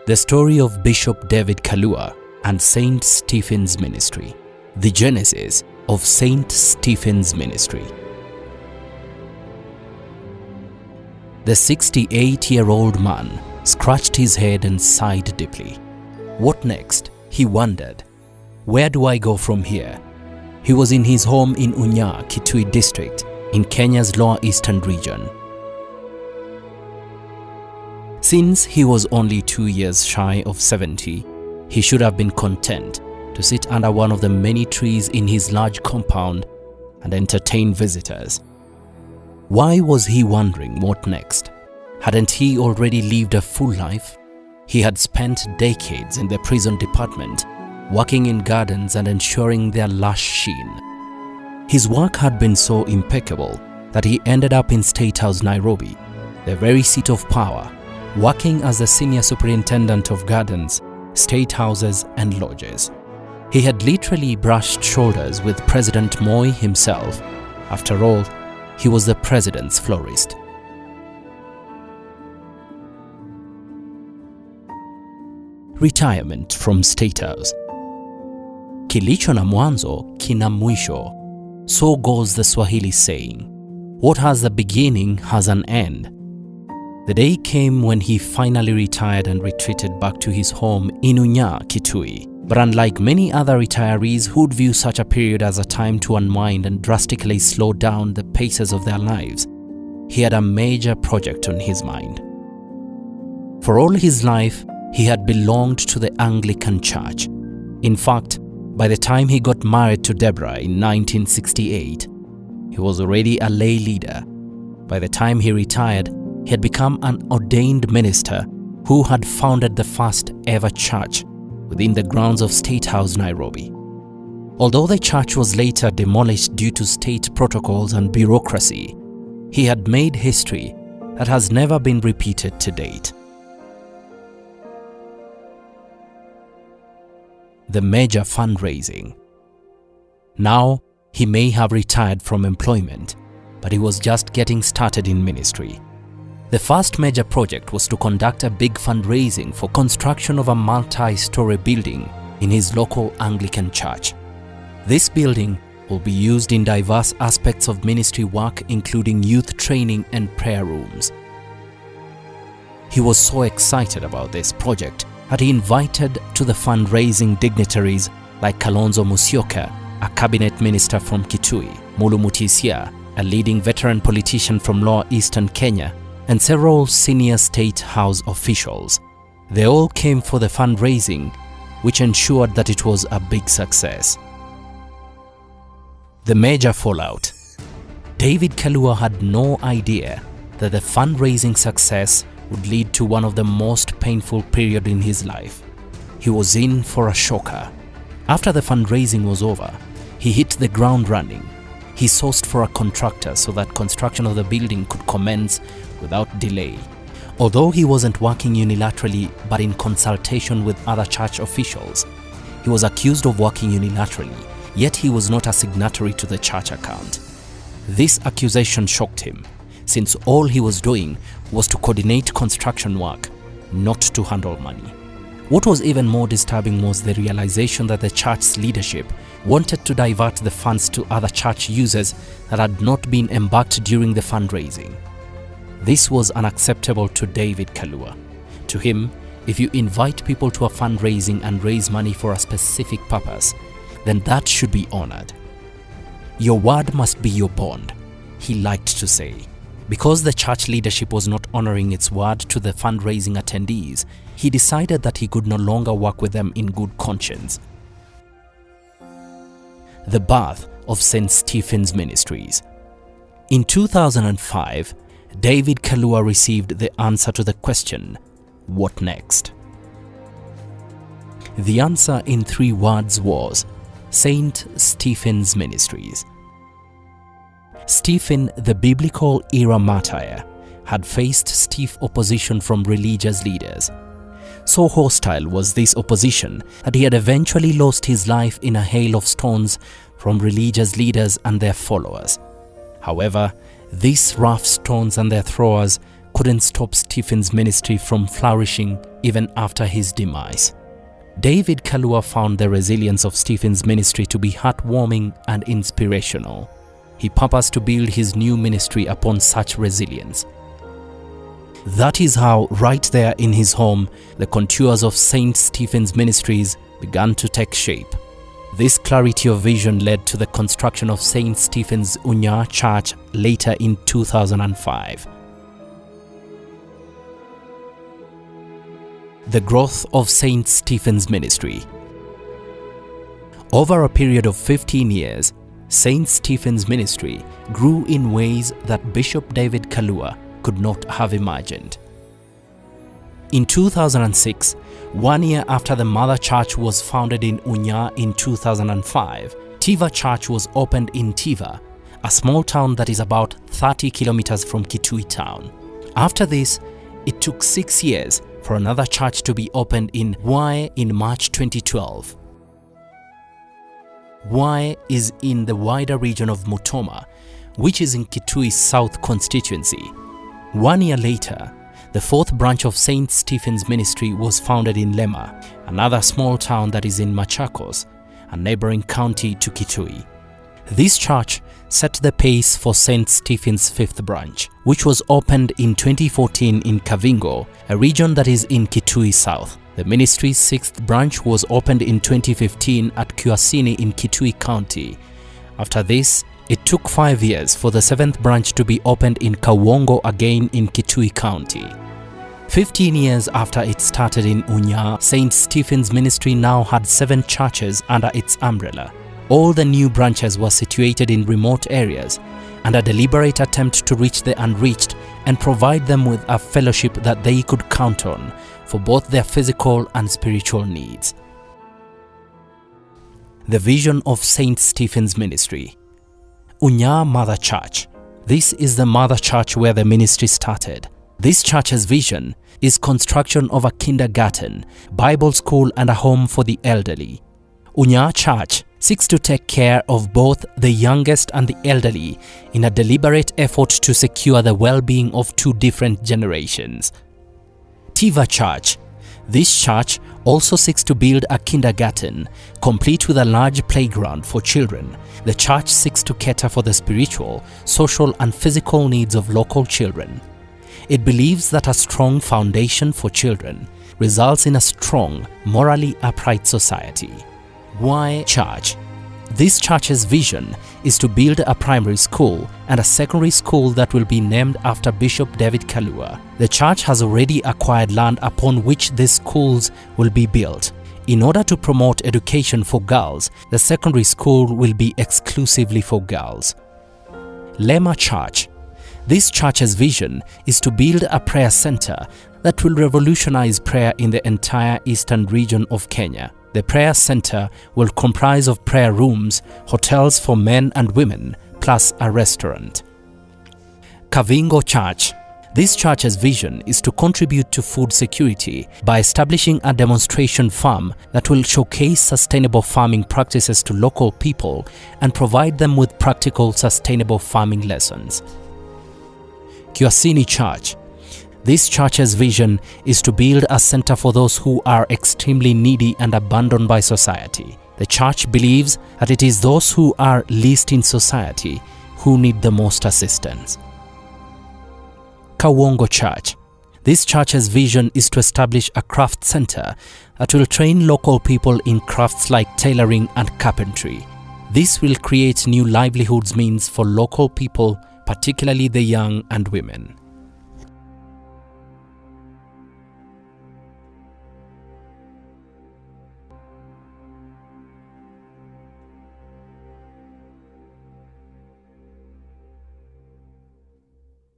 The story of Bishop David Kalua and Saint Stephen's ministry. The genesis of Saint Stephen's ministry. The 68-year-old man scratched his head and sighed deeply. What next? He wondered. Where do I go from here? He was in his home in Unyaa, Kitui district, in Kenya's lower eastern region. Since he was only 2 years shy of 70, he should have been content to sit under one of the many trees in his large compound and entertain visitors. Why was he wondering what next? Hadn't he already lived a full life? He had spent decades in the prison department, working in gardens and ensuring their lush sheen. His work had been so impeccable that he ended up in State House, Nairobi, the very seat of power, working as the senior superintendent of gardens, state houses and lodges. He had literally brushed shoulders with President Moi himself. After all, he was the president's florist. Retirement from State House. Kilicho na mwanzo kina mwisho. So goes the Swahili saying. What has a beginning has an end. The day came when he finally retired and retreated back to his home in Unyaa, Kitui. But unlike many other retirees who'd view such a period as a time to unwind and drastically slow down the paces of their lives, he had a major project on his mind. For all his life, he had belonged to the Anglican Church. In fact, by the time he got married to Deborah in 1968, he was already a lay leader. By the time he retired, he had become an ordained minister who had founded the first ever church within the grounds of State House, Nairobi. Although the church was later demolished due to state protocols and bureaucracy, he had made history that has never been repeated to date. The major fundraising. Now, he may have retired from employment, but he was just getting started in ministry. The first major project was to conduct a big fundraising for construction of a multi-story building in his local Anglican church. This building will be used in diverse aspects of ministry work, including youth training and prayer rooms. He was so excited about this project that he invited to the fundraising dignitaries like Kalonzo Musyoka, a cabinet minister from Kitui, Mulu Mutisia, a leading veteran politician from lower eastern Kenya, and several senior State House officials. They all came for the fundraising, which ensured that it was a big success. The major fallout. David Kalua had no idea that the fundraising success would lead to one of the most painful periods in his life. He was in for a shocker. After the fundraising was over, he hit the ground running. He sourced for a contractor so that construction of the building could commence without delay. Although he wasn't working unilaterally but in consultation with other church officials, he was accused of working unilaterally, yet he was not a signatory to the church account. This accusation shocked him, since all he was doing was to coordinate construction work, not to handle money. What was even more disturbing was the realization that the church's leadership wanted to divert the funds to other church users that had not been embarked during the fundraising. This was unacceptable to David Kalua. To him, if you invite people to a fundraising and raise money for a specific purpose, then that should be honored. Your word must be your bond, he liked to say. Because the church leadership was not honoring its word to the fundraising attendees, he decided that he could no longer work with them in good conscience. The birth of St. Stephen's Ministries. In 2005, David Kalua received the answer to the question, what next? The answer in 3 words was St. Stephen's Ministries. Stephen, the biblical era martyr, had faced stiff opposition from religious leaders. So hostile was this opposition that he had eventually lost his life in a hail of stones from religious leaders and their followers. However, these rough stones and their throwers couldn't stop Stephen's ministry from flourishing even after his demise. David Kalua found the resilience of Stephen's ministry to be heartwarming and inspirational. He purposed to build his new ministry upon such resilience. That is how, right there in his home, the contours of St. Stephen's Ministries began to take shape. This clarity of vision led to the construction of St. Stephen's Unyaa Church later in 2005. The growth of St. Stephen's Ministry. Over a period of 15 years, St. Stephen's Ministry grew in ways that Bishop David Kalua could not have imagined. In 2006, 1 year after the mother church was founded in Unyaa in 2005, Tiva Church was opened in Tiva, a small town that is about 30 kilometers from Kitui town. After this, it took 6 years for another church to be opened in Unyaa in March 2012. Unyaa is in the wider region of Mutoma, which is in Kitui's South constituency. 1 year later, the fourth branch of St. Stephen's Ministry was founded in Lema, another small town that is in Machakos, a neighboring county to Kitui. This church set the pace for St. Stephen's fifth branch, which was opened in 2014 in Kavingo, a region that is in Kitui South. The ministry's sixth branch was opened in 2015 at Kuasini in Kitui County. After this, it took 5 years for the seventh branch to be opened in Kawongo again in Kitui County. 15 years after it started in Unyaa, St. Stephen's Ministry now had 7 churches under its umbrella. All the new branches were situated in remote areas, and a deliberate attempt to reach the unreached and provide them with a fellowship that they could count on for both their physical and spiritual needs. The vision of St. Stephen's Ministry. Unyaa Mother Church. This is the mother church where the ministry started. This church's vision is construction of a kindergarten, Bible school and a home for the elderly. Unyaa Church seeks to take care of both the youngest and the elderly in a deliberate effort to secure the well-being of 2 different generations. Tiva Church. This church also seeks to build a kindergarten, complete with a large playground for children. The church seeks to cater for the spiritual, social and physical needs of local children. It believes that a strong foundation for children results in a strong, morally upright society. Unyaa Church. This church's vision is to build a primary school and a secondary school that will be named after Bishop David Kalua. The church has already acquired land upon which these schools will be built. In order to promote education for girls, the secondary school will be exclusively for girls. Lema Church. This church's vision is to build a prayer center that will revolutionize prayer in the entire eastern region of Kenya. The prayer center will comprise of prayer rooms, hotels for men and women, plus a restaurant. Kavingo Church. This church's vision is to contribute to food security by establishing a demonstration farm that will showcase sustainable farming practices to local people and provide them with practical sustainable farming lessons. Kuasini Church. This church's vision is to build a center for those who are extremely needy and abandoned by society. The church believes that it is those who are least in society who need the most assistance. Kawongo Church. This church's vision is to establish a craft center that will train local people in crafts like tailoring and carpentry. This will create new livelihoods means for local people, particularly the young and women.